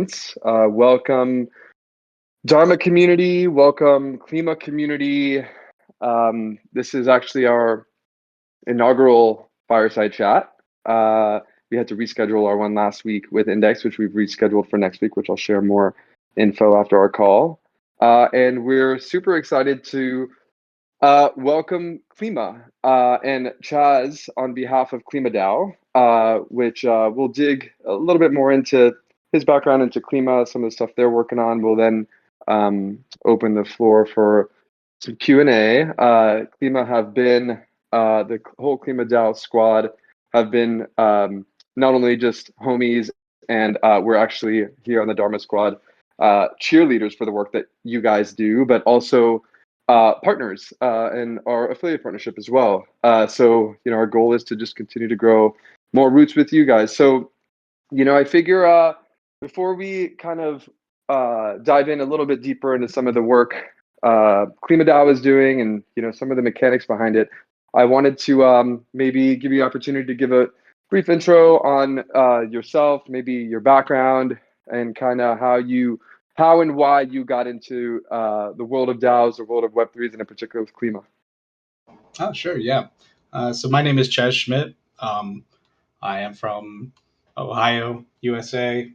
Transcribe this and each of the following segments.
participants. Welcome Dharma community, welcome Klima community. This is actually our inaugural fireside chat. We had to reschedule our one last week with Index, which we've rescheduled for next week, which I'll share more info after our call. And we're super excited to welcome Klima and Chaz on behalf of KlimaDAO, which we'll dig a little bit more into his background into Klima, some of the stuff they're working on. We'll then open the floor for some Q&A. Klima have been, the whole KlimaDAO squad have been not only just homies, and we're actually here on the Dharma squad, cheerleaders for the work that you guys do, but also partners and our affiliate partnership as well. So, our goal is to just continue to grow more roots with you guys. So, I figure before we kind of dive in a little bit deeper into some of the work KlimaDAO is doing and, some of the mechanics behind it, I wanted to maybe give you the opportunity to give a brief intro on yourself, maybe your background, and kind of how and why you got into the world of DAOs, the world of Web3s, and in particular with Klima. Oh, sure, yeah. So my name is Chaz Schmidt. I am from Ohio, USA,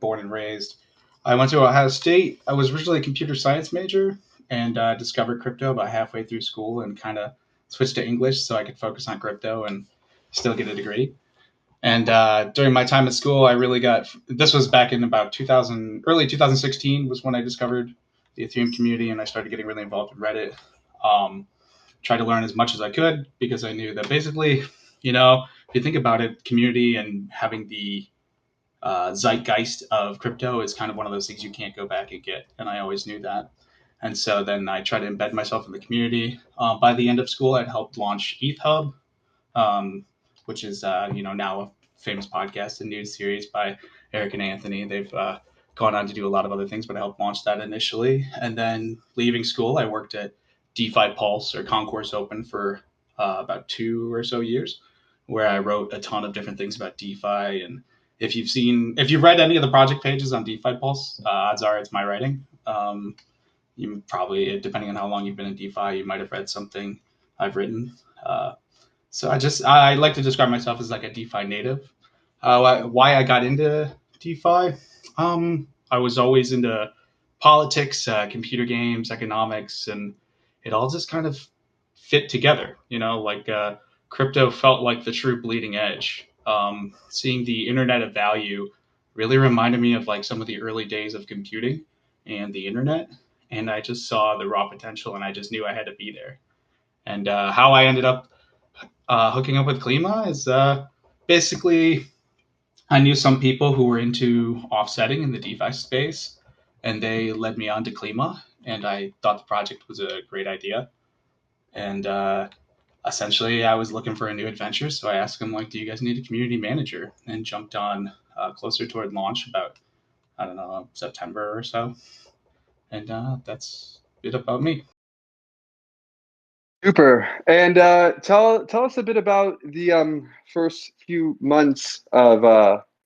born and raised. I went to Ohio State. I was originally a computer science major and discovered crypto about halfway through school and kind of switched to English so I could focus on crypto and still get a degree. And during my time at school, I really this was back in about early 2016 was when I discovered the Ethereum community and I started getting really involved in Reddit. Tried to learn as much as I could because I knew that basically, if you think about it, community and having the zeitgeist of crypto is kind of one of those things you can't go back and get. And I always knew that. And so then I tried to embed myself in the community. By the end of school, I'd helped launch ETH Hub, which is, now a famous podcast and news series by Eric and Anthony. They've gone on to do a lot of other things, but I helped launch that initially. And then leaving school, I worked at DeFi Pulse or Concourse Open for about 2 or so years, where I wrote a ton of different things about DeFi. And if you've read any of the project pages on DeFi Pulse, odds are it's my writing. You probably, depending on how long you've been in DeFi, you might have read something I've written. So I like to describe myself as like a DeFi native. Why I got into DeFi? I was always into politics, computer games, economics, and it all just kind of fit together. Crypto felt like the true bleeding edge. Seeing the internet of value really reminded me of like some of the early days of computing and the internet. And I just saw the raw potential and I just knew I had to be there. And how I ended up hooking up with Klima is basically I knew some people who were into offsetting in the DeFi space, and they led me on to Klima, and I thought the project was a great idea. And essentially, I was looking for a new adventure, so I asked them, like, do you guys need a community manager? And jumped on closer toward launch about, I don't know, September or so. And that's it about me. Super. And tell us a bit about the first few months of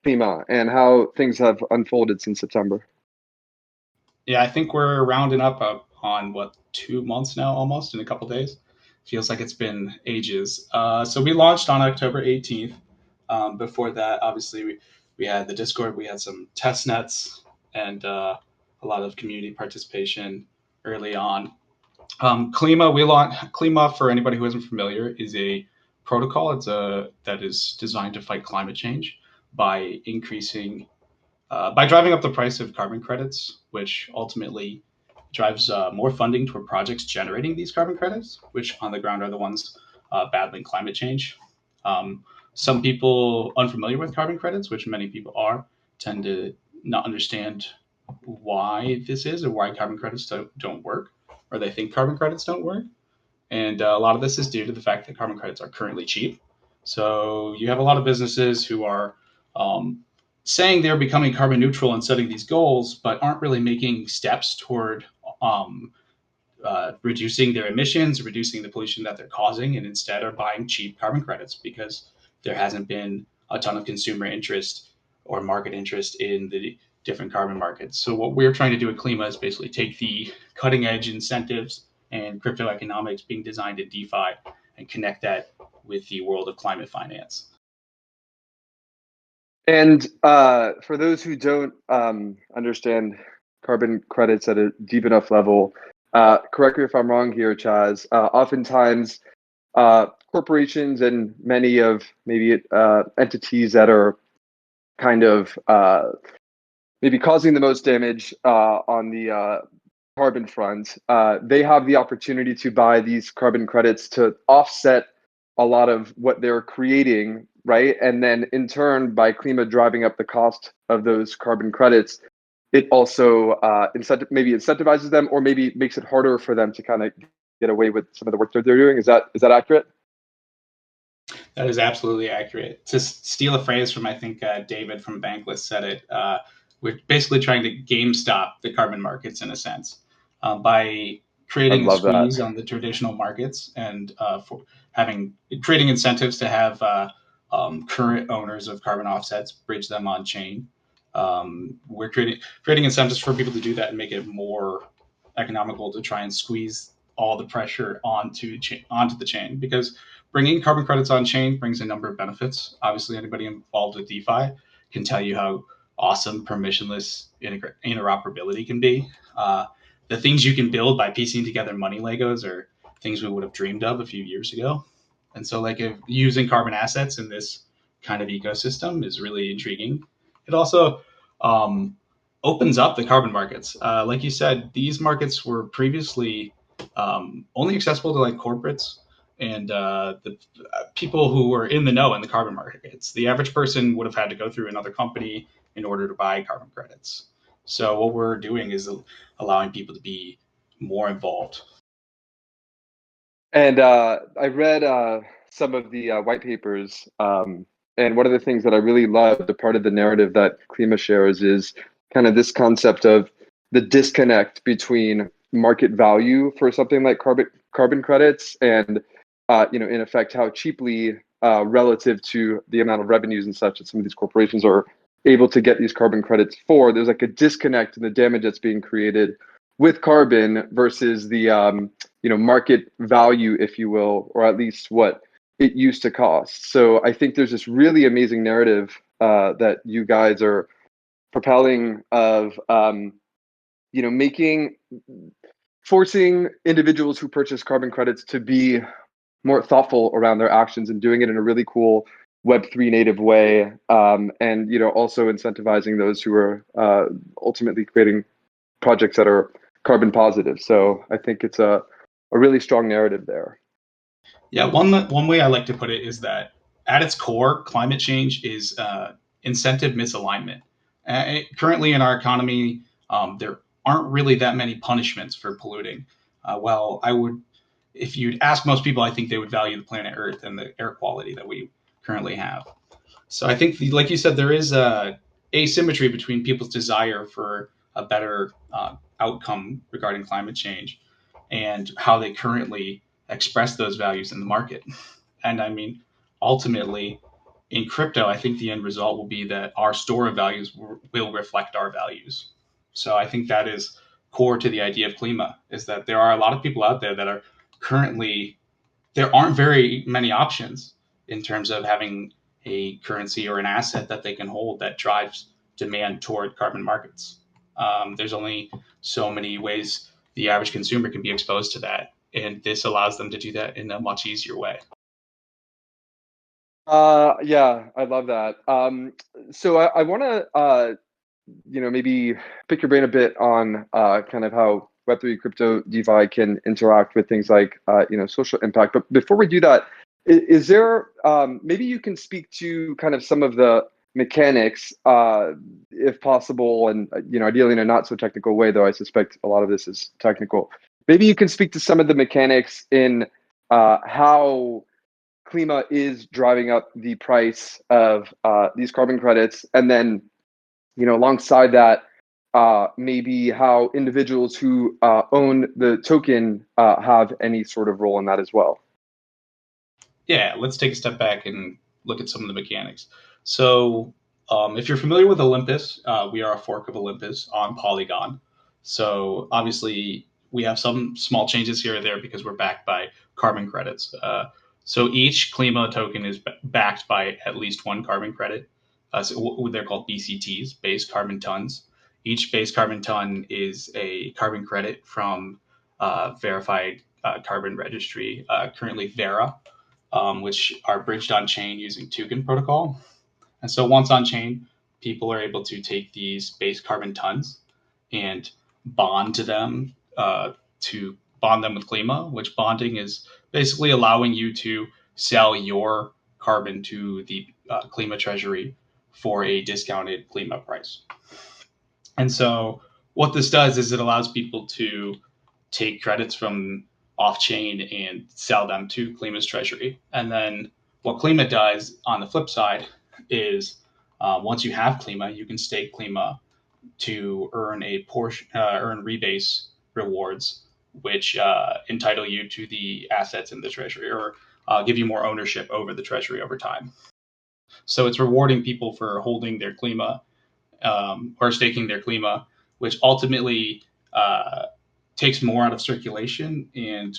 Klima and how things have unfolded since September. Yeah, I think we're rounding up on 2 months now, almost in a couple days. Feels like it's been ages. So we launched on October 18th. Before that, obviously, we had the Discord. We had some test nets and a lot of community participation early on. Klima, for anybody who isn't familiar, is a protocol. That is designed to fight climate change by driving up the price of carbon credits, which ultimately drives more funding toward projects generating these carbon credits, which on the ground are the ones battling climate change. Some people unfamiliar with carbon credits, which many people are, tend to not understand why this is or why carbon credits don't work, or they think carbon credits don't work. And a lot of this is due to the fact that carbon credits are currently cheap. So you have a lot of businesses who are saying they're becoming carbon neutral and setting these goals, but aren't really making steps toward reducing their emissions, reducing the pollution that they're causing, and instead are buying cheap carbon credits because there hasn't been a ton of consumer interest or market interest in the different carbon markets. So what we're trying to do at Klima is basically take the cutting edge incentives and crypto economics being designed in DeFi and connect that with the world of climate finance. And for those who don't understand carbon credits at a deep enough level, correct me if I'm wrong here, Chaz. Oftentimes, corporations and many of maybe entities that are kind of maybe causing the most damage on the carbon front, they have the opportunity to buy these carbon credits to offset a lot of what they're creating, right? And then in turn, by Klima driving up the cost of those carbon credits, it also maybe incentivizes them, or maybe makes it harder for them to kind of get away with some of the work that they're doing. Is that accurate? That is absolutely accurate. To steal a phrase from, I think, David from Bankless said it, we're basically trying to GameStop the carbon markets in a sense by I creating a love that. squeeze on the traditional markets and for creating incentives to have current owners of carbon offsets bridge them on chain. We're creating incentives for people to do that and make it more economical to try and squeeze all the pressure onto the chain, because bringing carbon credits on chain brings a number of benefits. Obviously, anybody involved with DeFi can tell you how awesome permissionless interoperability can be. The things you can build by piecing together money Legos are things we would have dreamed of a few years ago. And so, like, if using carbon assets in this kind of ecosystem is really intriguing. It also opens up the carbon markets. Like you said, these markets were previously only accessible to like corporates and the people who were in the know in the carbon markets. The average person would have had to go through another company in order to buy carbon credits. So what we're doing is allowing people to be more involved. And I read some of the white papers, and one of the things that I really loved, the part of the narrative that Klima shares, is kind of this concept of the disconnect between market value for something like carbon credits and in effect, how cheaply relative to the amount of revenues and such that some of these corporations are able to get these carbon credits for. There's like a disconnect in the damage that's being created with carbon versus the market value, if you will, or at least what it used to cost. So I think there's this really amazing narrative that you guys are propelling of forcing individuals who purchase carbon credits to be more thoughtful around their actions and doing it in a really cool Web3 native way, and also incentivizing those who are ultimately creating projects that are carbon positive. So I think it's a really strong narrative there. Yeah, one way I like to put it is that at its core, climate change is incentive misalignment. Currently in our economy, there aren't really that many punishments for polluting. If you'd ask most people, I think they would value the planet Earth and the air quality that we currently have. So I think, like you said, there is a asymmetry between people's desire for a better outcome regarding climate change and how they currently express those values in the market. And I mean, ultimately, in crypto, I think the end result will be that our store of values will reflect our values. So I think that is core to the idea of Klima, is that there are a lot of people out there that are currently, there aren't very many options in terms of having a currency or an asset that they can hold that drives demand toward carbon markets. There's only so many ways the average consumer can be exposed to that, and this allows them to do that in a much easier way. Yeah, I love that. So I want to maybe pick your brain a bit on kind of how Web3 crypto DeFi can interact with things like social impact. But before we do that, is there maybe you can speak to kind of some of the mechanics, if possible, and ideally in a not so technical way, though I suspect a lot of this is technical. Maybe you can speak to some of the mechanics in how Klima is driving up the price of these carbon credits, and then alongside that, maybe how individuals who own the token have any sort of role in that as well. Yeah, let's take a step back and look at some of the mechanics. So If you're familiar with Olympus, we are a fork of Olympus on Polygon. So obviously we have some small changes here or there because we're backed by carbon credits. So each Klima token is backed by at least one carbon credit. So they're called BCTs, base carbon tons. Each base carbon ton is a carbon credit from verified carbon registry, currently Vera, which are bridged on chain using Toucan protocol. And so once on chain, people are able to take these base carbon tons and bond to them to bond them with Klima, which bonding is basically allowing you to sell your carbon to the Klima treasury for a discounted Klima price. And so what this does is it allows people to take credits from off-chain and sell them to Klima's treasury. And then what Klima does on the flip side is once you have Klima, you can stake Klima to earn a portion, earn rebase rewards, which entitle you to the assets in the treasury or give you more ownership over the treasury over time. So it's rewarding people for holding their Klima or staking their Klima, which ultimately takes more out of circulation. And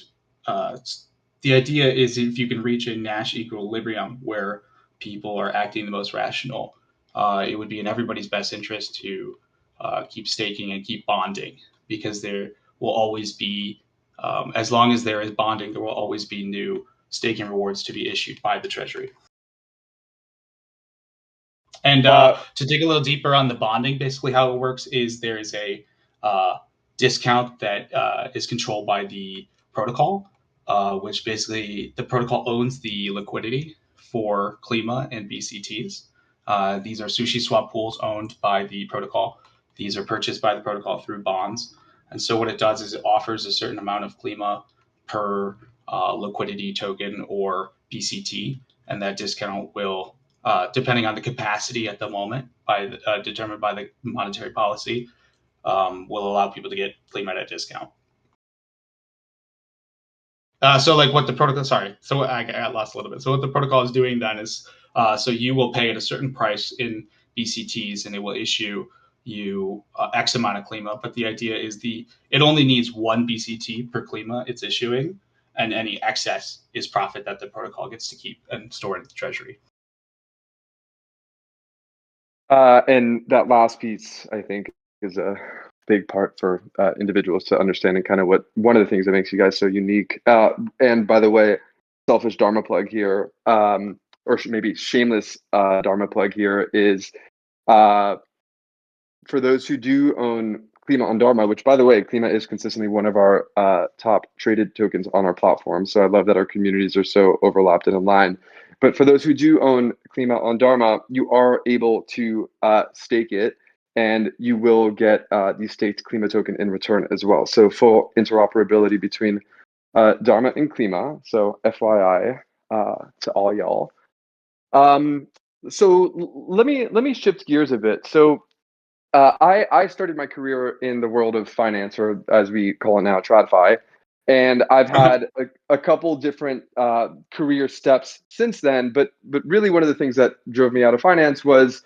the idea is if you can reach a Nash equilibrium where people are acting the most rational, it would be in everybody's best interest to keep staking and keep bonding, because there will always be, as long as there is bonding, there will always be new staking rewards to be issued by the Treasury. And to dig a little deeper on the bonding, basically how it works is there is a discount that is controlled by the protocol, which basically the protocol owns the liquidity for Klima and BCTs. These are sushi swap pools owned by the protocol. These are purchased by the protocol through bonds. And so what it does is it offers a certain amount of Klima per liquidity token or BCT, and that discount will, depending on the capacity at the moment, determined by the monetary policy, will allow people to get Klima at a discount. So like what the protocol, sorry, so I got lost a little bit. So what the protocol is doing then is, so you will pay at a certain price in BCTs and it will issue you X amount of Klima. But the idea is it only needs one BCT per Klima it's issuing, and any excess is profit that the protocol gets to keep and store in the treasury. And that last piece, I think, is a big part for individuals to understand, and kind of one of the things that makes you guys so unique. And by the way, selfish Dharma plug here, or maybe shameless Dharma plug here is for those who do own Klima on Dharma, which by the way, Klima is consistently one of our top traded tokens on our platform. So I love that our communities are so overlapped and aligned. But for those who do own Klima on Dharma, you are able to stake it, and you will get the staked Klima token in return as well. So full interoperability between Dharma and Klima. So FYI to all y'all. So let me shift gears a bit. So I started my career in the world of finance, or as we call it now, TradFi, and I've had a couple different career steps since then. But really, one of the things that drove me out of finance was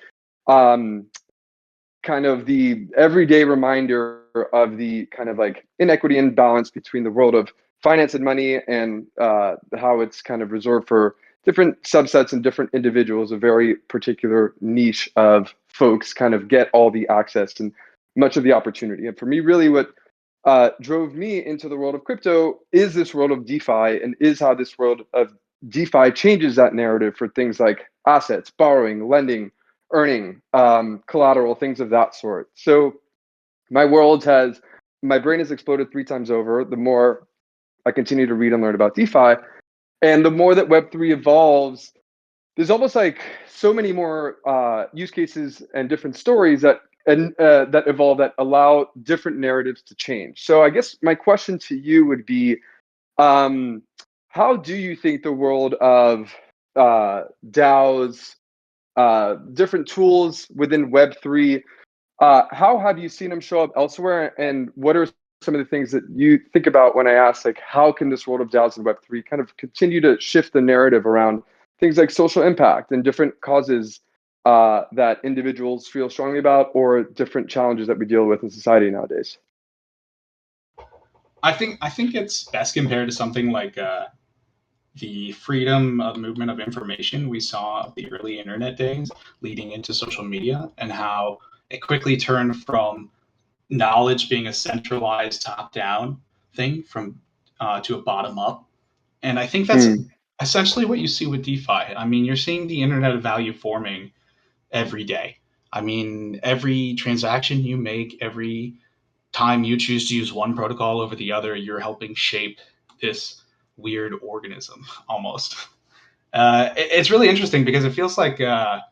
kind of the everyday reminder of the kind of like inequity and balance between the world of finance and money, and how it's kind of reserved for different subsets and different individuals. A very particular niche of folks kind of get all the access and much of the opportunity. And for me, really what drove me into the world of crypto is this world of DeFi, and is how this world of DeFi changes that narrative for things like assets, borrowing, lending, earning, collateral, things of that sort. So my brain has exploded 3 times over the more I continue to read and learn about DeFi. And the more that Web3 evolves, there's almost like so many more use cases and different stories that evolve, that allow different narratives to change. So I guess my question to you would be, how do you think the world of DAOs, different tools within Web3, how have you seen them show up elsewhere? And what are some of the things that you think about when I ask, like, how can this world of DAOs and Web3 kind of continue to shift the narrative around things like social impact and different causes that individuals feel strongly about, or different challenges that we deal with in society nowadays? I think it's best compared to something like the freedom of movement of information we saw of the early internet days leading into social media, and how it quickly turned from knowledge being a centralized top down thing from to a bottom up. And I think that's essentially what you see with DeFi. I mean, you're seeing the internet of value forming every day. I mean, every transaction you make, every time you choose to use one protocol over the other, you're helping shape this weird organism almost. It's really interesting because it feels like a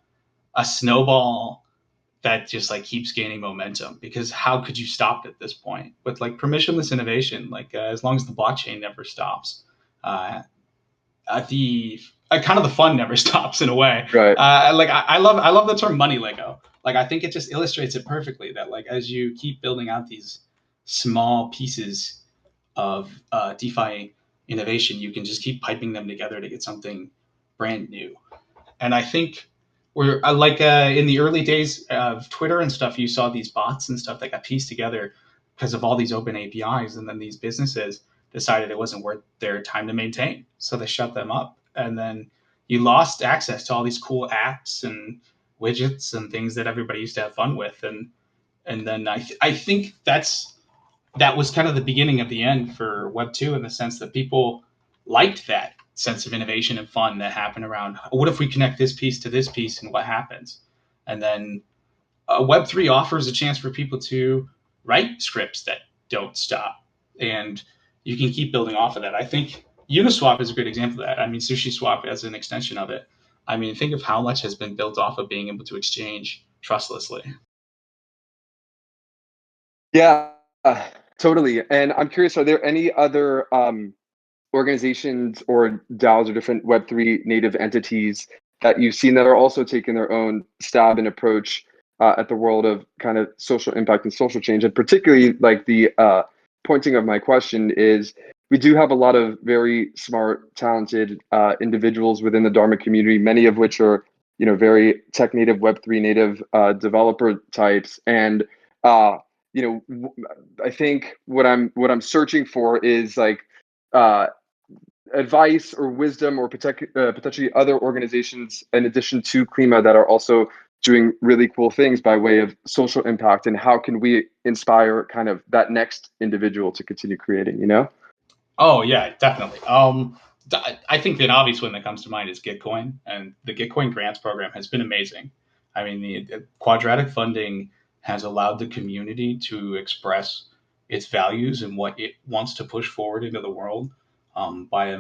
snowball that just like keeps gaining momentum, because how could you stop at this point with like permissionless innovation? Like as long as the blockchain never stops, uh, the kind of the fun never stops in a way. Right. Like I love the term money Lego. Like I think it just illustrates it perfectly that like as you keep building out these small pieces of DeFi innovation, you can just keep piping them together to get something brand new. And I think we're like in the early days of Twitter and stuff, you saw these bots and stuff that got pieced together because of all these open APIs, and then these businesses decided it wasn't worth their time to maintain, so they shut them up, and then you lost access to all these cool apps and widgets and things that everybody used to have fun with, and then I think that was kind of the beginning of the end for Web2, in the sense that people liked that sense of innovation and fun that happened around what if we connect this piece to this piece and what happens. And then Web3 offers a chance for people to write scripts that don't stop, and you can keep building off of that. I think Uniswap is a good example of that. I mean, SushiSwap as an extension of it. I mean, think of how much has been built off of being able to exchange trustlessly. Yeah, totally. And I'm curious, are there any other organizations or DAOs or different Web3 native entities that you've seen that are also taking their own stab and approach at the world of kind of social impact and social change? And particularly, like the pointing of my question is, we do have a lot of very smart, talented individuals within the Dharma community, many of which are, you know, very tech native, Web3 native developer types. And you know, I think what I'm searching for is like advice or wisdom, or potentially other organizations in addition to Klima that are also doing really cool things by way of social impact, and how can we inspire kind of that next individual to continue creating, you know? Oh yeah, definitely. I think the obvious one that comes to mind is Gitcoin, and the Gitcoin grants program has been amazing. I mean, the quadratic funding has allowed the community to express its values and what it wants to push forward into the world. By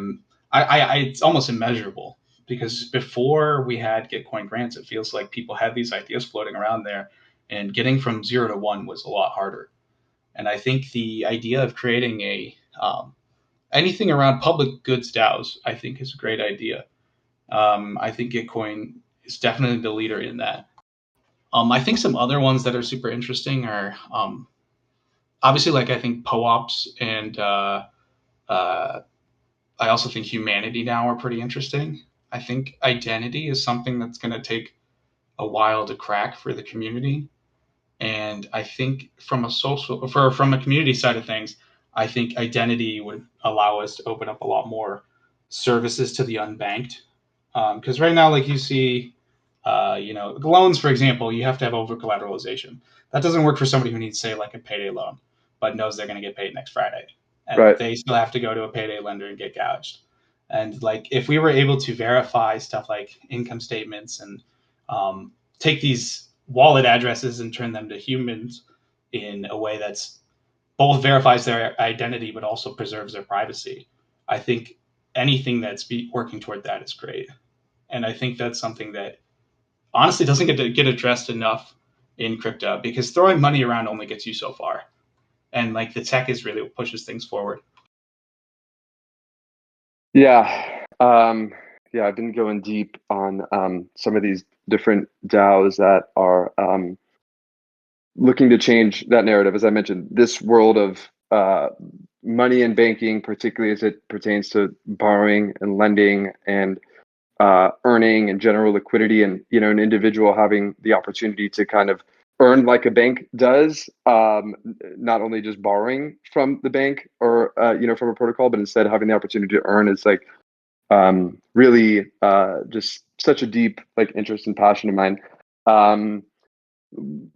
it's almost immeasurable, because before we had Gitcoin grants, it feels like people had these ideas floating around there, and getting from 0 to 1 was a lot harder. And I think the idea of creating a anything around public goods DAOs, I think, is a great idea. I think Gitcoin is definitely the leader in that. I think some other ones that are super interesting are obviously, like I think POOPs, and uh, I also think Humanity now are pretty interesting. I think identity is something that's going to take a while to crack for the community. And I think from a from a community side of things, I think identity would allow us to open up a lot more services to the unbanked. Because right now, like you see, you know, loans, for example, you have to have over collateralization. That doesn't work for somebody who needs, say, like a payday loan, but knows they're going to get paid next Friday, and Right. they still have to go to a payday lender and get gouged. And like, if we were able to verify stuff like income statements and take these wallet addresses and turn them to humans in a way that's both verifies their identity but also preserves their privacy, I think anything that's working toward that is great. And I think that's something that honestly doesn't get addressed enough in crypto, because throwing money around only gets you so far. And like the tech is really what pushes things forward. Yeah. Yeah, I've been going deep on some of these different DAOs that are looking to change that narrative. As I mentioned, this world of money and banking, particularly as it pertains to borrowing and lending and earning and general liquidity, and an individual having the opportunity to kind of earn like a bank does, not only just borrowing from the bank or from a protocol, but instead having the opportunity to earn is like really just such a deep like interest and passion of mine.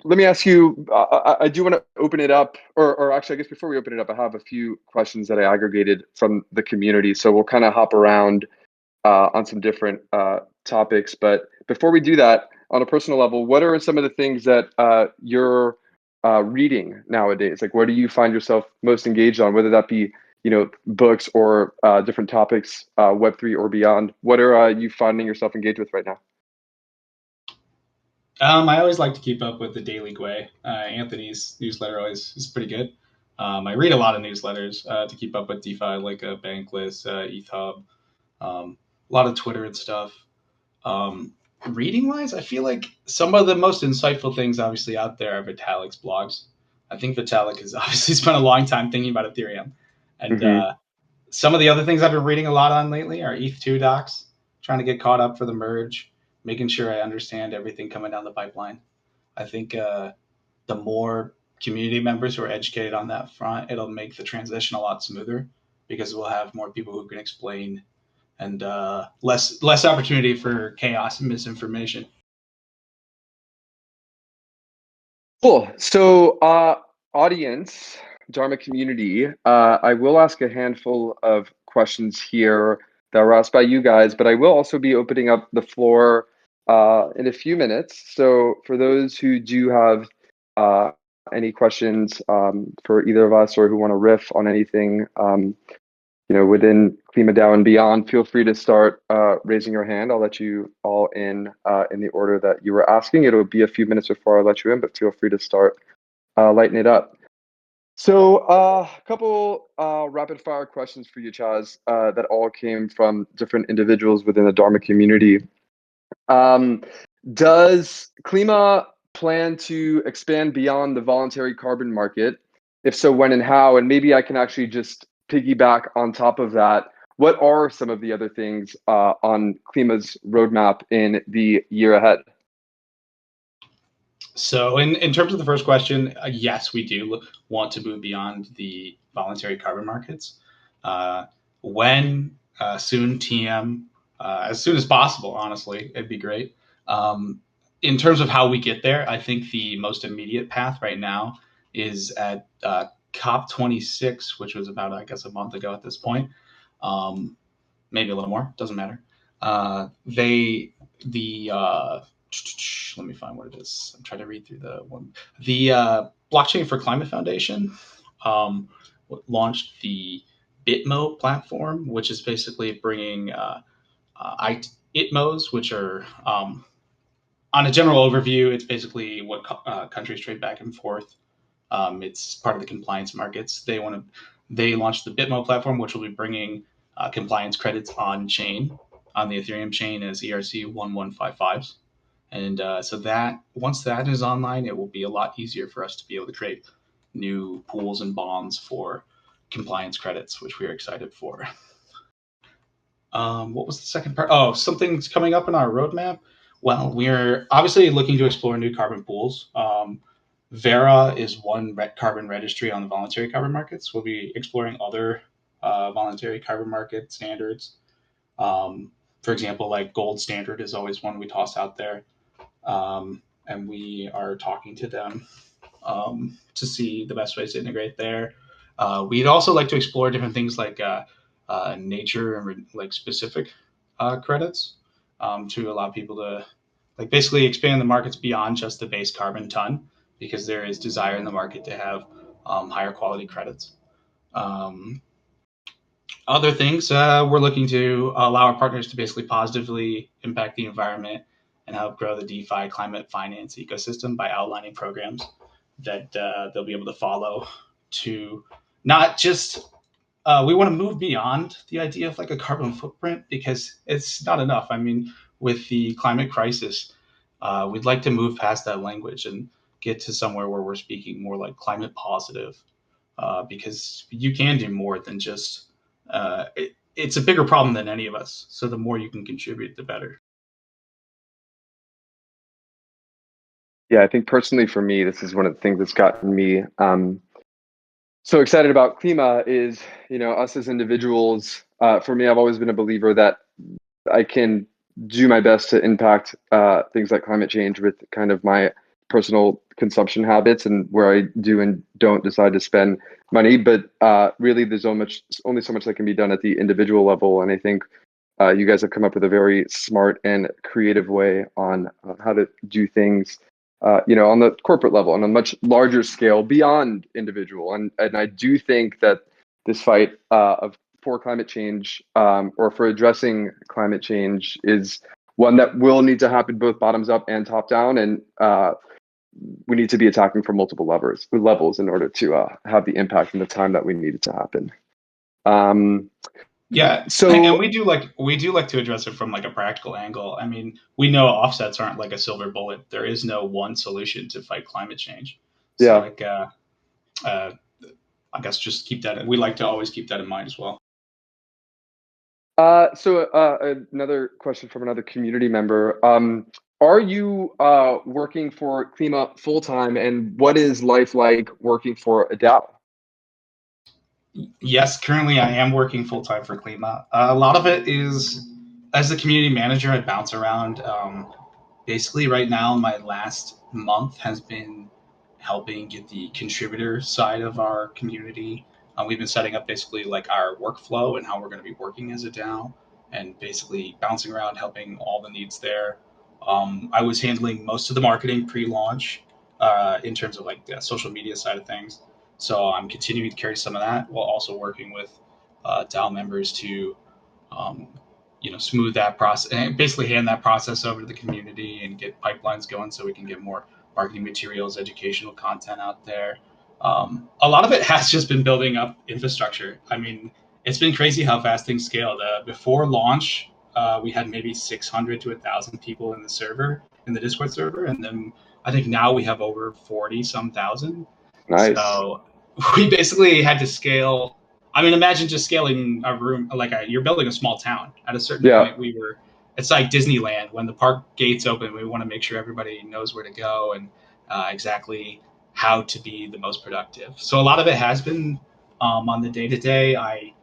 Let me ask you, I do want to open it up, or actually, I guess before we open it up, I have a few questions that I aggregated from the community. So we'll kind of hop around on some different topics. But before we do that, on a personal level, what are some of the things that you're reading nowadays? Like, where do you find yourself most engaged on, whether that be, books or different topics, Web3 or beyond? What are you finding yourself engaged with right now? I always like to keep up with the Daily Gwei. Anthony's newsletter always is pretty good. I read a lot of newsletters to keep up with DeFi, like Bankless, ETH Hub, a lot of Twitter and stuff. Reading wise, I feel like some of the most insightful things obviously out there are Vitalik's blogs. I think Vitalik has obviously spent a long time thinking about Ethereum. And Mm-hmm. some of the other things I've been reading a lot on lately are ETH2 docs, trying to get caught up for the merge, making sure I understand everything coming down the pipeline. I think the more community members who are educated on that front, it'll make the transition a lot smoother because we'll have more people who can explain and less opportunity for chaos and misinformation. Cool. So, audience, Dharma community, I will ask a handful of questions here that were asked by you guys, but I will also be opening up the floor in a few minutes. So, for those who do have any questions for either of us or who want to riff on anything, within KlimaDAO and beyond, feel free to start raising your hand. I'll let you all in the order that you were asking. It'll be a few minutes before I let you in, but feel free to start lighting it up. So a couple rapid fire questions for you, Chaz, that all came from different individuals within the Dharma community. Does Klima plan to expand beyond the voluntary carbon market? If so, when and how? And maybe I can actually just piggyback on top of that. What are some of the other things on Klima's roadmap in the year ahead? So, in terms of the first question, yes, we do want to move beyond the voluntary carbon markets. When soon, TM, as soon as possible, honestly, it'd be great. In terms of how we get there, I think the most immediate path right now is at COP26, which was about, I guess, a month ago at this point. Maybe a little more, doesn't matter. Let me find what it is. I'm trying to read through the one. The Blockchain for Climate Foundation launched the Bitmo platform, which is basically bringing ITMOs, which are on a general overview, it's basically what countries trade back and forth. It's part of the compliance markets. They launched the Bitmo platform, which will be bringing compliance credits on chain, on the Ethereum chain as ERC1155s. And so that once that is online, it will be a lot easier for us to be able to create new pools and bonds for compliance credits, which we are excited for. What was the second part? Oh, something's coming up in our roadmap. Well, we're obviously looking to explore new carbon pools. Vera is one carbon registry on the voluntary carbon markets. We'll be exploring other voluntary carbon market standards. For example, like gold standard is always one we toss out there. And we are talking to them to see the best ways to integrate there. We'd also like to explore different things like nature and like specific credits to allow people to like basically expand the markets beyond just the base carbon ton, because there is desire in the market to have higher quality credits. Other things, we're looking to allow our partners to basically positively impact the environment and help grow the DeFi climate finance ecosystem by outlining programs that they'll be able to follow to not just we want to move beyond the idea of like a carbon footprint, because it's not enough. I mean, with the climate crisis, we'd like to move past that language and get to somewhere where we're speaking more like climate positive, because you can do more than just it's a bigger problem than any of us. So the more you can contribute, the better. Yeah, I think personally for me, this is one of the things that's gotten me so excited about Klima is, us as individuals. For me, I've always been a believer that I can do my best to impact things like climate change with kind of my personal consumption habits and where I do and don't decide to spend money. But really, there's only so much that can be done at the individual level. And I think you guys have come up with a very smart and creative way on how to do things, on the corporate level on a much larger scale beyond individual. And I do think that this fight for climate change or for addressing climate change is one that will need to happen both bottoms up and top down. And we need to be attacking from multiple levels in order to have the impact and the time that we need it to happen. Yeah, so and we do like to address it from like a practical angle. I mean, we know offsets aren't like a silver bullet. There is no one solution to fight climate change. So yeah. like, I guess just keep that. We like to always keep that in mind as well. Another question from another community member. Are you working for Klima full time, and what is life like working for a DAO? Yes, currently I am working full time for Klima. A lot of it is as the community manager. I bounce around. Basically, right now, my last month has been helping get the contributor side of our community. We've been setting up basically like our workflow and how we're going to be working as a DAO, and basically bouncing around, helping all the needs there. I was handling most of the marketing pre-launch in terms of like the social media side of things. So I'm continuing to carry some of that while also working with DAO members to um, smooth that process and basically hand that process over to the community and get pipelines going so we can get more marketing materials, educational content out there. A lot of it has just been building up infrastructure. I mean, it's been crazy how fast things scaled. Before launch, we had maybe 600 to 1,000 people in the Discord server. And then I think now we have over 40 some thousand. Nice. So we basically had to scale. I mean, imagine just scaling a room you're building a small town. At a certain point, it's like Disneyland. When the park gates open, we want to make sure everybody knows where to go and exactly how to be the most productive. So a lot of it has been on the day to day. I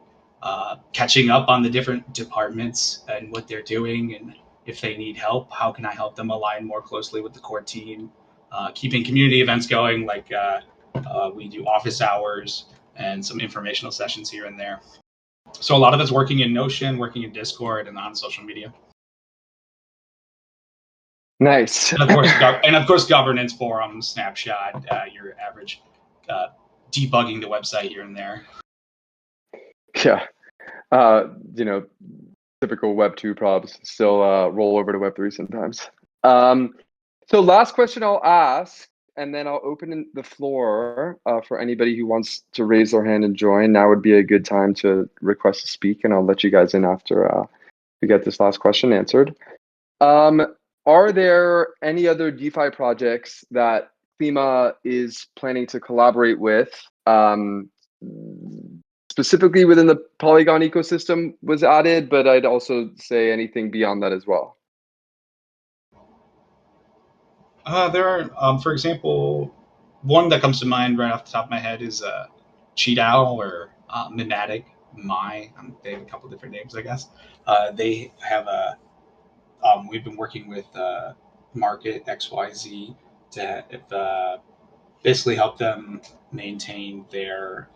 catching up on the different departments and what they're doing, and if they need help, how can I help them align more closely with the core team? Keeping community events going, like we do office hours and some informational sessions here and there. So a lot of it's working in Notion, working in Discord, and on social media. Nice. And of course, governance forum, snapshot, your average debugging the website here and there. Yeah. Typical Web2 probs still roll over to Web3 sometimes. So last question I'll ask, and then I'll open the floor for anybody who wants to raise their hand and join. Now would be a good time to request to speak, and I'll let you guys in after we get this last question answered. Are there any other DeFi projects that Klima is planning to collaborate with? Specifically within the Polygon ecosystem was added, but I'd also say anything beyond that as well. There are, for example, one that comes to mind right off the top of my head is Cheetah or Mimetic. They have a couple different names, I guess. They have we've been working with Market XYZ to basically help them maintain their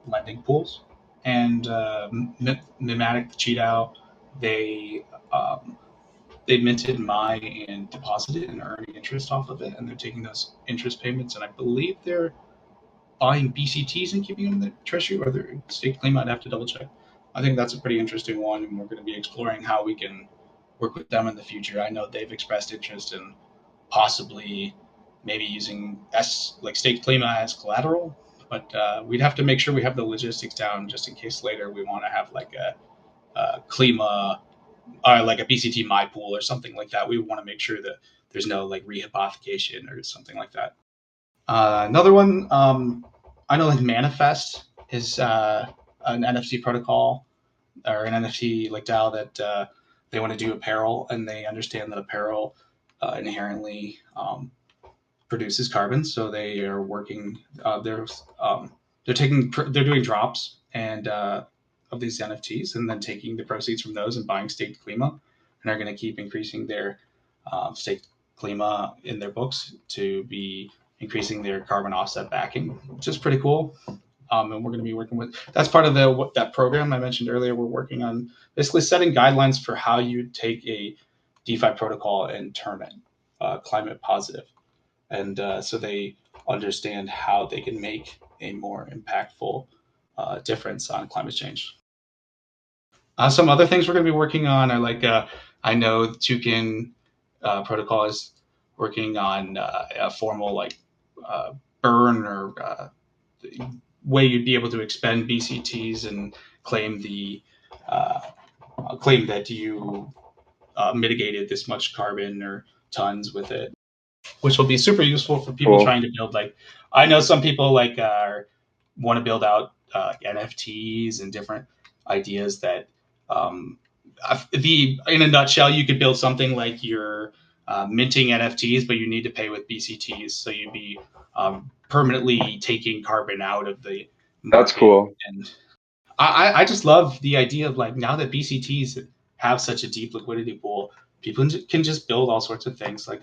lending pools. And Mimetic, Cheetah, they minted Mai and deposited and earning interest off of it, and they're taking those interest payments. And I believe they're buying BCTs and keeping them in the treasury, or they're staked claim. I'd have to double check. I think that's a pretty interesting one, and we're going to be exploring how we can work with them in the future. I know they've expressed interest in possibly maybe using staked Klima as collateral, but we'd have to make sure we have the logistics down just in case later we want to have like a Klima or like a BCT my pool or something like that. We want to make sure that there's no like rehypothecation or something like that. Another one, I know like Manifest is an NFC protocol. or an NFT like DAO that they want to do apparel, and they understand that apparel inherently produces carbon. So they are working. They're doing drops and of these NFTs, and then taking the proceeds from those and buying staked Klima, and are going to keep increasing their staked Klima in their books to be increasing their carbon offset backing, which is pretty cool. And we're going to be working with, that's part of that program I mentioned earlier. We're working on basically setting guidelines for how you take a DeFi protocol and turn it climate positive. And so they understand how they can make a more impactful difference on climate change. Some other things we're going to be working on are like, I know Toucan protocol is working on a formal like burn or way you'd be able to expend BCTs and claim claim that you mitigated this much carbon or tons with it, which will be super useful for people trying to build. Like, I know some people like want to build out NFTs and different ideas that in a nutshell, you could build something like you're minting NFTs, but you need to pay with BCTs. So you'd be permanently taking carbon out of the market. That's cool. And I just love the idea of like, now that BCTs have such a deep liquidity pool, people can just build all sorts of things. Like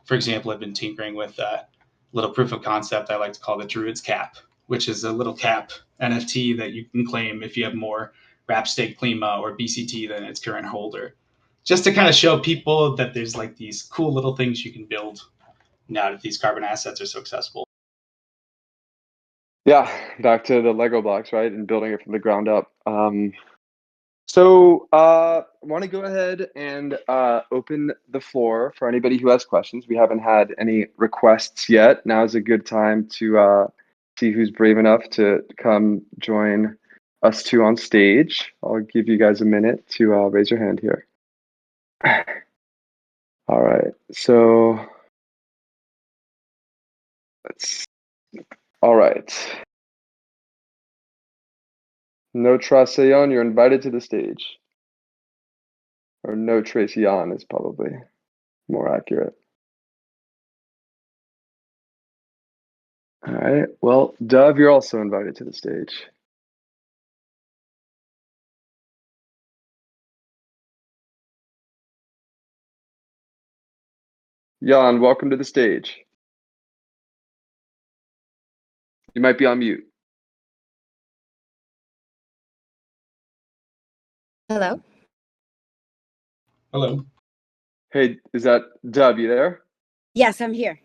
for example, I've been tinkering with a little proof of concept I like to call the Druid's Cap, which is a little cap NFT that you can claim if you have more wrap stake Klima or BCT than its current holder, just to kind of show people that there's like these cool little things you can build now that these carbon assets are so accessible. Yeah, back to the Lego blocks, right? And building it from the ground up. So I want to go ahead and open the floor for anybody who has questions. We haven't had any requests yet. Now is a good time to see who's brave enough to come join us two on stage. I'll give you guys a minute to raise your hand here. All right, so all right. No Traceon, you're invited to the stage. Or no Traceon is probably more accurate. All right, well, Dove, you're also invited to the stage. Jan, welcome to the stage. You might be on mute. Hello. Hello. Hey, is that Dove? You there? Yes, I'm here.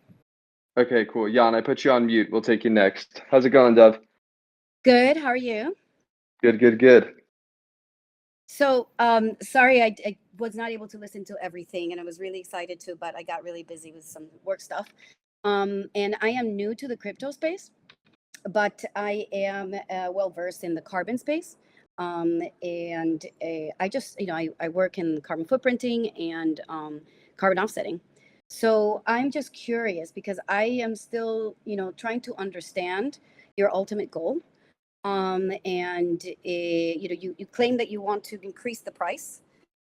Okay, cool. Jan, I put you on mute. We'll take you next. How's it going, Dove? Good. How are you? Good, good, good. So, sorry, I was not able to listen to everything, and I was really excited to, but I got really busy with some work stuff. And I am new to the crypto space, but I am well versed in the carbon space. And I just, I work in carbon footprinting and carbon offsetting. So I'm just curious because I am still, trying to understand your ultimate goal. And you claim that you want to increase the price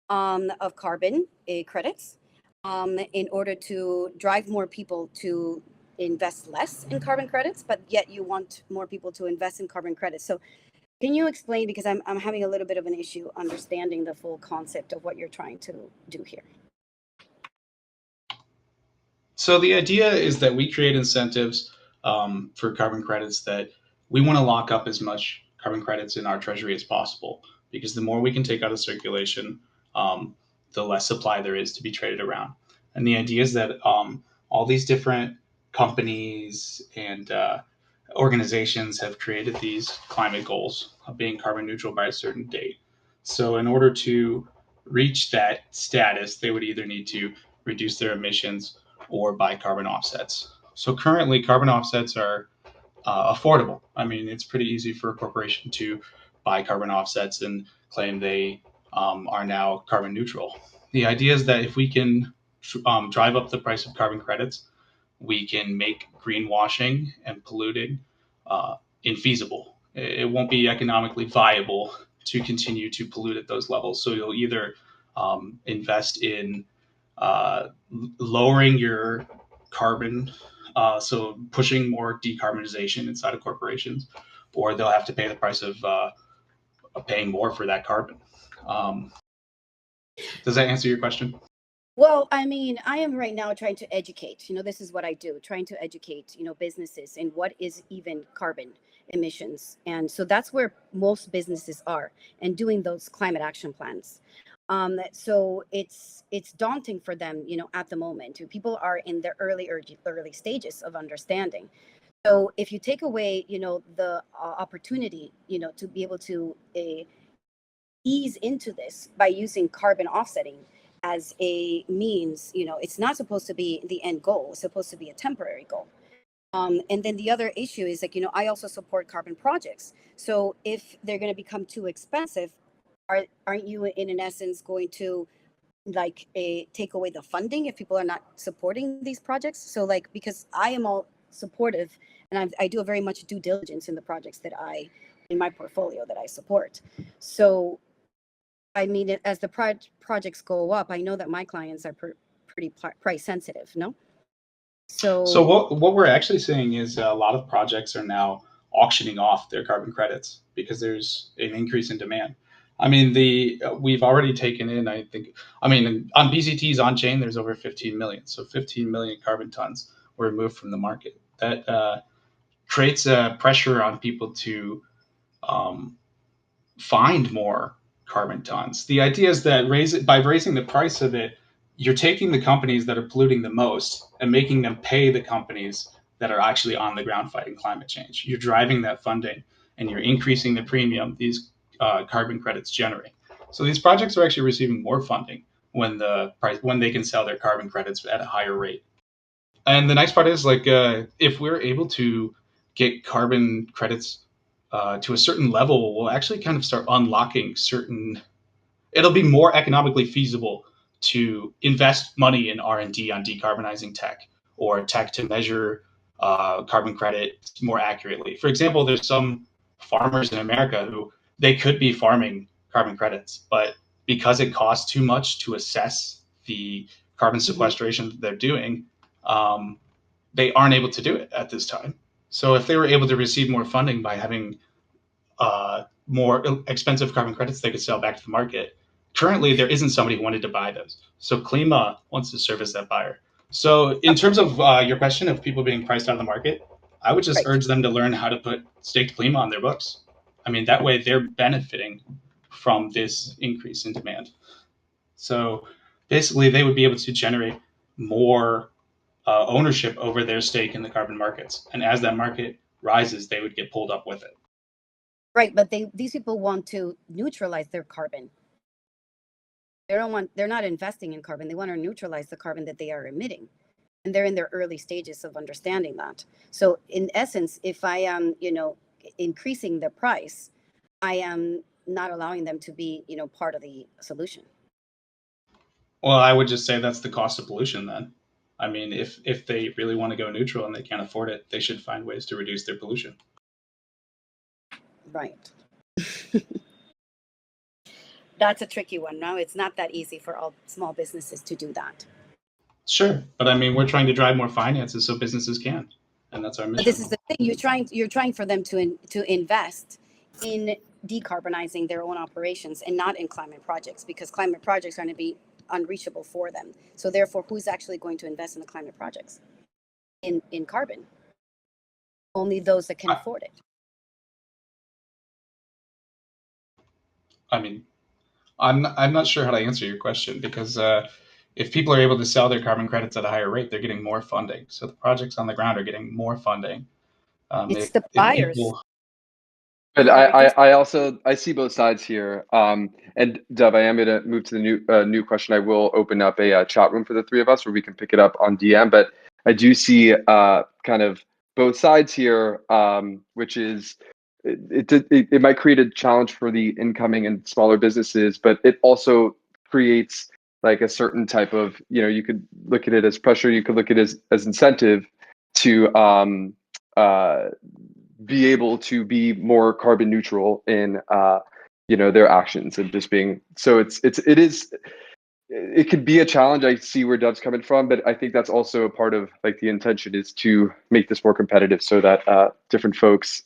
of carbon credits in order to drive more people to invest less in carbon credits, but yet you want more people to invest in carbon credits. So can you explain, because I'm having a little bit of an issue understanding the full concept of what you're trying to do here. So the idea is that we create incentives for carbon credits that we want to lock up as much carbon credits in our treasury as possible, because the more we can take out of circulation, the less supply there is to be traded around. And the idea is that all these different companies and organizations have created these climate goals of being carbon neutral by a certain date. So in order to reach that status, they would either need to reduce their emissions or buy carbon offsets. So currently, carbon offsets are affordable. I mean, it's pretty easy for a corporation to buy carbon offsets and claim they are now carbon neutral. The idea is that if we can drive up the price of carbon credits, we can make greenwashing and polluting infeasible. It won't be economically viable to continue to pollute at those levels. So you'll either invest in lowering your carbon, so pushing more decarbonization inside of corporations, or they'll have to pay the price of paying more for that carbon. Does that answer your question? Well, I mean, I am right now trying to educate, this is what I do, trying to educate, businesses in what is even carbon emissions. And so that's where most businesses are, and doing those climate action plans. So it's daunting for them, at the moment. People are in their early stages of understanding. So if you take away, the opportunity, to be able to ease into this by using carbon offsetting as a means, it's not supposed to be the end goal. It's supposed to be a temporary goal. And then the other issue is like, I also support carbon projects. So if they're going to become too expensive, aren't you in essence going to like take away the funding if people are not supporting these projects? So like, because I am all supportive, and I do a very much due diligence in the projects that in my portfolio that I support. So I mean, as the projects go up, I know that my clients are pretty price sensitive, no? So what we're actually seeing is a lot of projects are now auctioning off their carbon credits because there's an increase in demand. I mean, we've already taken in, on BCT's on chain, there's over 15 million. So 15 million carbon tons were removed from the market. That creates a pressure on people to find more carbon tons. The idea is that by raising the price of it, you're taking the companies that are polluting the most and making them pay the companies that are actually on the ground fighting climate change. You're driving that funding and you're increasing the premium these carbon credits generate. So these projects are actually receiving more funding when they can sell their carbon credits at a higher rate. And the nice part is if we're able to get carbon credits to a certain level, we'll actually kind of start unlocking it'll be more economically feasible to invest money in R&D on decarbonizing tech, or tech to measure carbon credit more accurately. For example, there's some farmers in America who they could be farming carbon credits, but because it costs too much to assess the carbon sequestration that they're doing, they aren't able to do it at this time. So if they were able to receive more funding by having more expensive carbon credits they could sell back to the market, currently there isn't somebody who wanted to buy those. So Klima wants to serve as that buyer. So in terms of your question of people being priced out of the market, I would just urge them to learn how to put staked Klima on their books. I mean, that way they're benefiting from this increase in demand. So basically they would be able to generate more ownership over their stake in the carbon markets. And as that market rises, they would get pulled up with it. Right, but these people want to neutralize their carbon. They're not investing in carbon. They want to neutralize the carbon that they are emitting. And they're in their early stages of understanding that. So in essence, if I am, increasing the price, I am not allowing them to be, part of the solution. Well, I would just say that's the cost of pollution then. I mean, if they really want to go neutral and they can't afford it, they should find ways to reduce their pollution. Right. That's a tricky one. No, it's not that easy for all small businesses to do that. Sure, but I mean, we're trying to drive more finances so businesses can, and that's our mission. But this is the thing: you're trying for them to invest in decarbonizing their own operations and not in climate projects, because climate projects are going to be unreachable for them. So therefore, who's actually going to invest in the climate projects in carbon? Only those that can afford it. I mean, I'm not sure how to answer your question, because if people are able to sell their carbon credits at a higher rate, they're getting more funding. So the projects on the ground are getting more funding. It's the buyers. But I see both sides here. And Deb, I am going to move to the new question. I will open up a chat room for the three of us where we can pick it up on DM. But I do see kind of both sides here, which is it might create a challenge for the incoming and smaller businesses, but it also creates like a certain type of, you could look at it as pressure, you could look at it as incentive to be able to be more carbon neutral in their actions and just being so it could be a challenge. I see where Dub's coming from, but I think that's also a part of like the intention is to make this more competitive so that different folks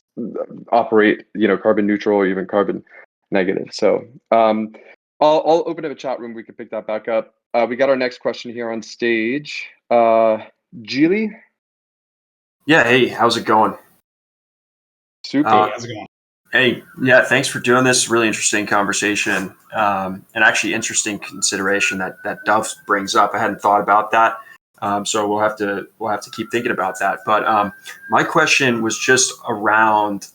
operate, carbon neutral or even carbon negative. So I'll open up a chat room. We can pick that back up. We got our next question here on stage. Geely? Yeah, hey, how's it going? Super. Hey, how's it going? Hey, yeah, thanks for doing this. Really interesting conversation, and actually interesting consideration that Dove brings up. I hadn't thought about that, so we'll have to keep thinking about that. But my question was just around,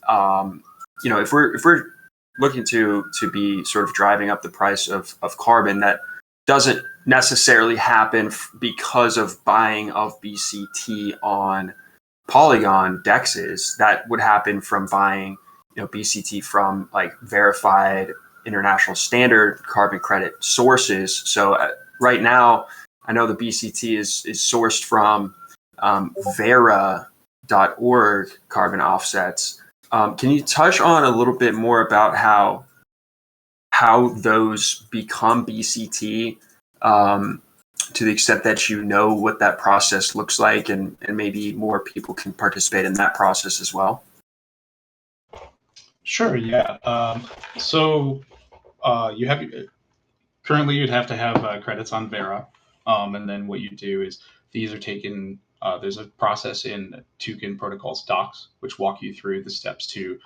if we're looking to be sort of driving up the price of carbon, that doesn't necessarily happen because of buying of BCT on Polygon dexes. That would happen from buying BCT from like verified international standard carbon credit sources. So right now, I know the BCT is sourced from Vera.org carbon offsets. Can you touch on a little bit more about how those become BCT, to the extent that what that process looks like, and maybe more people can participate in that process as well? Sure, yeah. So currently you'd have to have credits on Vera, and then what you do is these are taken. There's a process in Toucan Protocols docs which walk you through the steps to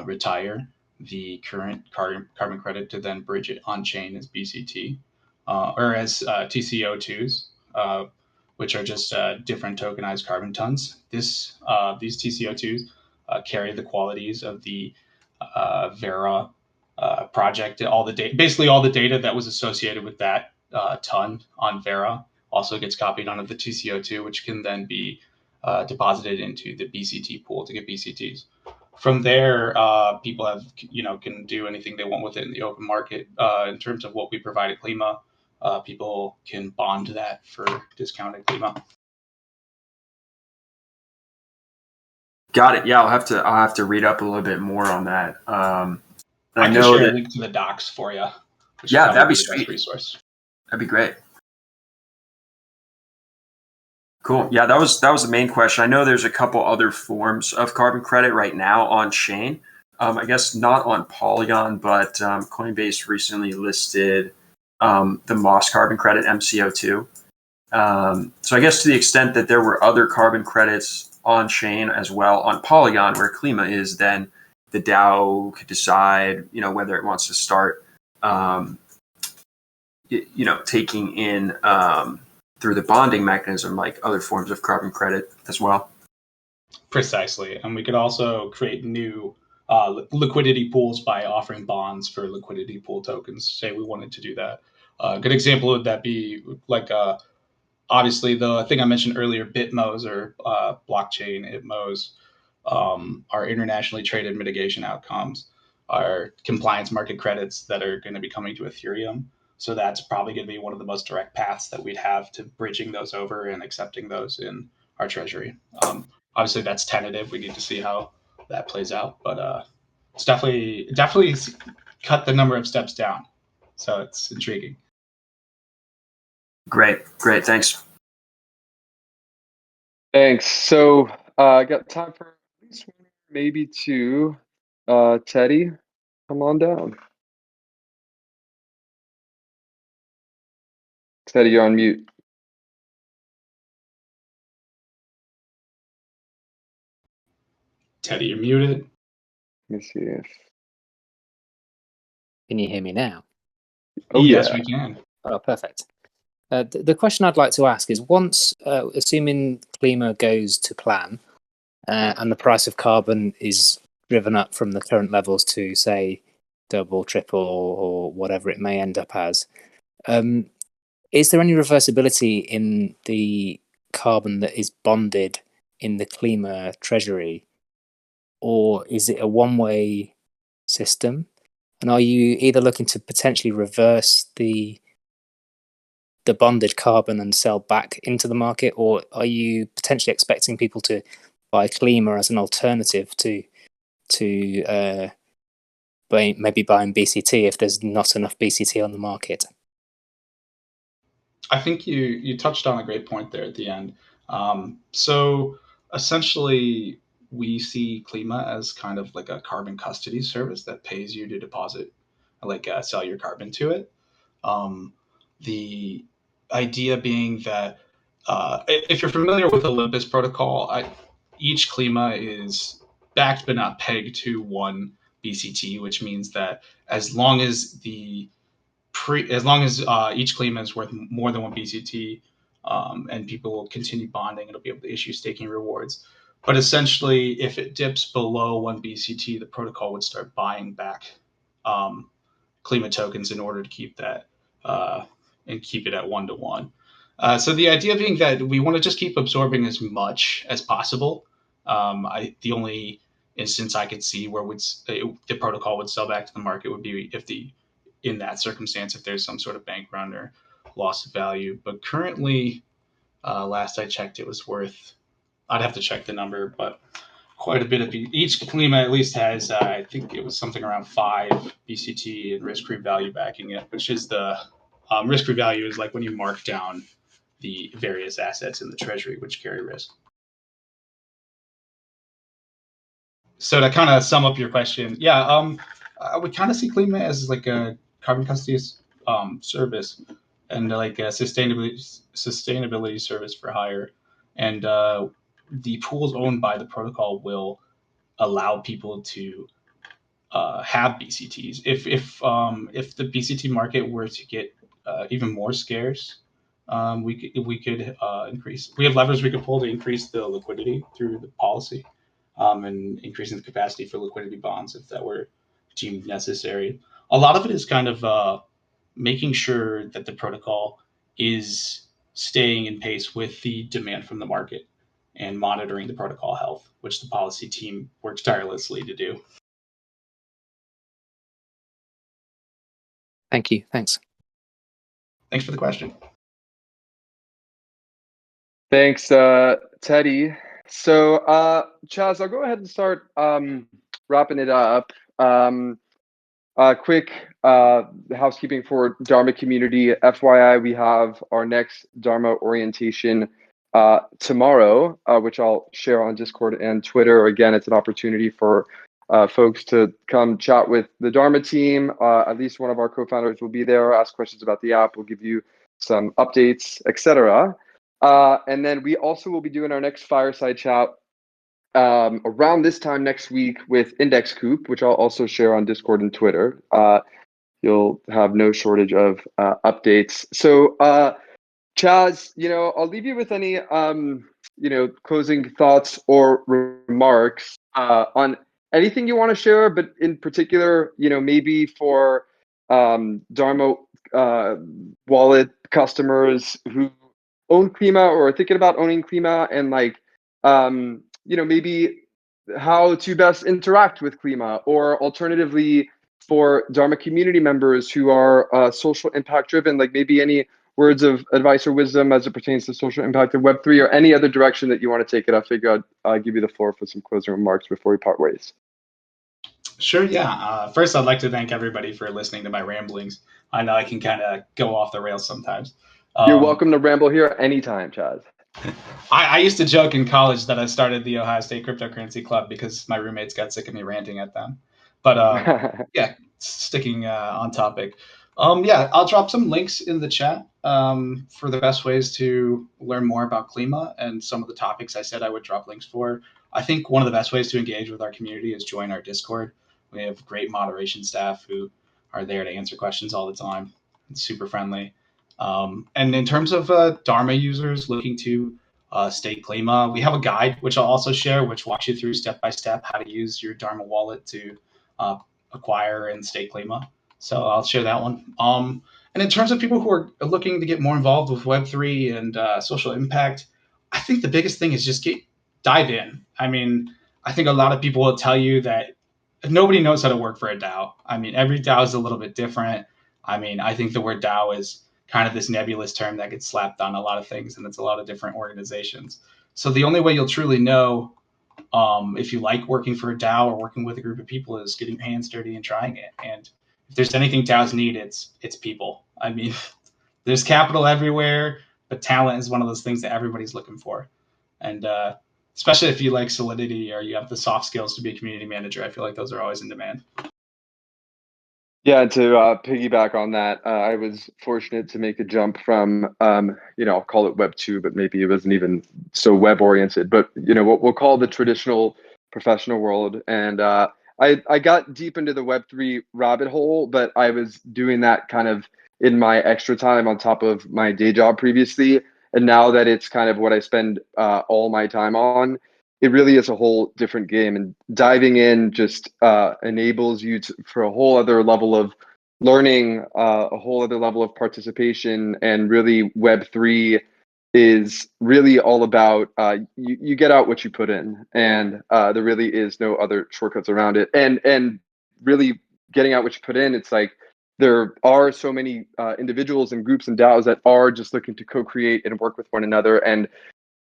retire the current carbon credit to then bridge it on chain as BCT or as TCO2s, which are just different tokenized carbon tons. These TCO2s carry the qualities of the Vera project. Basically all the data that was associated with that ton on Vera also gets copied onto the TCO2, which can then be deposited into the BCT pool to get BCTs. From there, people can do anything they want with it in the open market. In terms of what we provide at Klima, people can bond that for discounted Klima. Got it. Yeah, I'll have to read up a little bit more on that. I can share a link to the docs for you. Yeah, that'd be the sweet. best resource. That'd be great. Cool. Yeah, that was the main question. I know there's a couple other forms of carbon credit right now on chain. I guess not on Polygon, but Coinbase recently listed the Moss carbon credit MCO2. So I guess to the extent that there were other carbon credits on chain as well on Polygon where Klima is, then the DAO could decide, whether it wants to start, taking in through the bonding mechanism, like other forms of carbon credit as well. Precisely. And we could also create new liquidity pools by offering bonds for liquidity pool tokens. Say we wanted to do that. A good example would that be like, obviously the thing I mentioned earlier, Bitmos or blockchain ITMOs, are internationally traded mitigation outcomes, are compliance market credits that are going to be coming to Ethereum. So that's probably going to be one of the most direct paths that we'd have to bridging those over and accepting those in our treasury. Obviously, that's tentative. We need to see how that plays out, but it's definitely cut the number of steps down. So it's intriguing. Great. Thanks. Thanks. So I got time for at least one, maybe two. Teddy, come on down. Teddy, you're on mute. Teddy, you're muted. Let me see if. Can you hear me now? Oh, yes, yeah. we can. Oh, perfect. The question I'd like to ask is, once, assuming Klima goes to plan, and the price of carbon is driven up from the current levels to, say, double, triple, or whatever it may end up as, is there any reversibility in the carbon that is bonded in the Klima treasury, or is it a one-way system? And are you either looking to potentially reverse the bonded carbon and sell back into the market, or are you potentially expecting people to buy Klima as an alternative to maybe buying BCT if there's not enough BCT on the market? I think you touched on a great point there at the end. So essentially, we see Klima as kind of like a carbon custody service that pays you to deposit, like sell your carbon to it. The idea being that if you're familiar with Olympus protocol, each Klima is backed but not pegged to one BCT, which means that as long as each Klima is worth more than one BCT, and people will continue bonding, it'll be able to issue staking rewards. But essentially, if it dips below one BCT, the protocol would start buying back Klima tokens in order to keep that and keep it at 1-to-1. So the idea being that we want to just keep absorbing as much as possible. The only instance I could see where the protocol would sell back to the market would be in that circumstance, if there's some sort of bank run or loss of value. But currently, last I checked, it was worth, I'd have to check the number, but quite a bit of each Klima at least has, I think it was something around 5 BCT and risk-free value backing it, which is the risk-free value is like when you mark down the various assets in the treasury which carry risk. So to kind of sum up your question, I would kind of see Klima as like a carbon custody service and like a sustainability service for hire. And the pools owned by the protocol will allow people to have BCTs. If the BCT market were to get even more scarce, we could increase. We have levers we could pull to increase the liquidity through the policy, and increasing the capacity for liquidity bonds if that were deemed necessary. A lot of it is kind of making sure that the protocol is staying in pace with the demand from the market and monitoring the protocol health, which the policy team works tirelessly to do. Thank you. Thanks. Thanks for the question. Thanks, Teddy. So, Chaz, I'll go ahead and start wrapping it up. Quick housekeeping for Dharma community. FYI, we have our next Dharma orientation tomorrow, which I'll share on Discord and Twitter. Again, it's an opportunity for folks to come chat with the Dharma team. At least one of our co-founders will be there, ask questions about the app, we'll give you some updates, etc. And then we also will be doing our next fireside chat around this time next week with Index Coop, which I'll also share on Discord and Twitter. You'll have no shortage of updates. So, Chaz, I'll leave you with any, closing thoughts or remarks on anything you want to share, but in particular, maybe for Dharma wallet customers who own Klima or are thinking about owning Klima, and maybe how to best interact with Klima, or alternatively for Dharma community members who are social impact driven, like maybe any words of advice or wisdom as it pertains to social impact of Web3, or any other direction that you want to take it. I figure I'd give you the floor for some closing remarks before we part ways. Sure, yeah. First, I'd like to thank everybody for listening to my ramblings. I know I can kind of go off the rails sometimes. You're welcome to ramble here anytime, Chaz. I used to joke in college that I started the Ohio State Cryptocurrency Club because my roommates got sick of me ranting at them. But sticking on topic. I'll drop some links in the chat for the best ways to learn more about Klima and some of the topics I said I would drop links for. I think one of the best ways to engage with our community is join our Discord. We have great moderation staff who are there to answer questions all the time. It's super friendly. And in terms of Dharma users looking to stake Klima, we have a guide, which I'll also share, which walks you through step-by-step how to use your Dharma wallet to acquire and stake Klima. So I'll share that one. And in terms of people who are looking to get more involved with Web3 and social impact, I think the biggest thing is just dive in. I mean, I think a lot of people will tell you that nobody knows how to work for a DAO. I mean, every DAO is a little bit different. I mean, I think the word DAO is kind of this nebulous term that gets slapped on a lot of things, and it's a lot of different organizations. So the only way you'll truly know if you like working for a DAO or working with a group of people, is getting your hands dirty and trying it. And if there's anything DAOs need, it's people. I mean, there's capital everywhere, but talent is one of those things that everybody's looking for. And especially if you like Solidity or you have the soft skills to be a community manager, I feel like those are always in demand. Yeah, and to piggyback on that, I was fortunate to make a jump from, I'll call it Web 2, but maybe it wasn't even so web oriented, but, what we'll call the traditional professional world. And I got deep into the Web 3 rabbit hole, but I was doing that kind of in my extra time on top of my day job previously. And now that it's kind of what I spend all my time on, it really is a whole different game, and diving in just enables you for a whole other level of learning, a whole other level of participation. And really, Web3 is really all about you get out what you put in, and there really is no other shortcuts around it. And really getting out what you put in, it's like there are so many individuals and groups and DAOs that are just looking to co-create and work with one another. And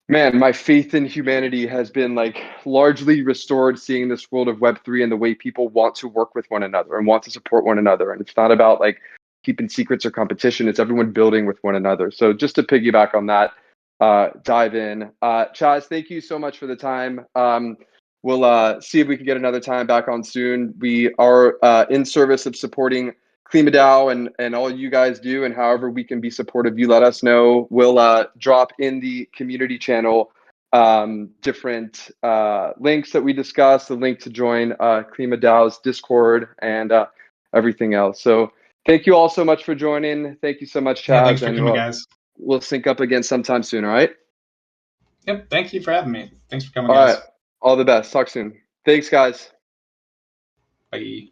man, my faith in humanity has been like largely restored seeing this world of Web3 and the way people want to work with one another and want to support one another. And it's not about like keeping secrets or competition. It's everyone building with one another. So just to piggyback on that, dive in. Chaz, thank you so much for the time. We'll see if we can get another time back on soon. We are in service of supporting KlimaDAO and all you guys do, and however we can be supportive, you let us know. We'll drop in the community channel different links that we discussed, the link to join KlimaDAO's Discord, and everything else. So thank you all so much for joining. Thank you so much, Chaz. Yeah, thanks for coming, guys. We'll sync up again sometime soon, all right? Yep, thank you for having me. Thanks for coming, All guys. right, all the best. Talk soon. Thanks, guys. Bye.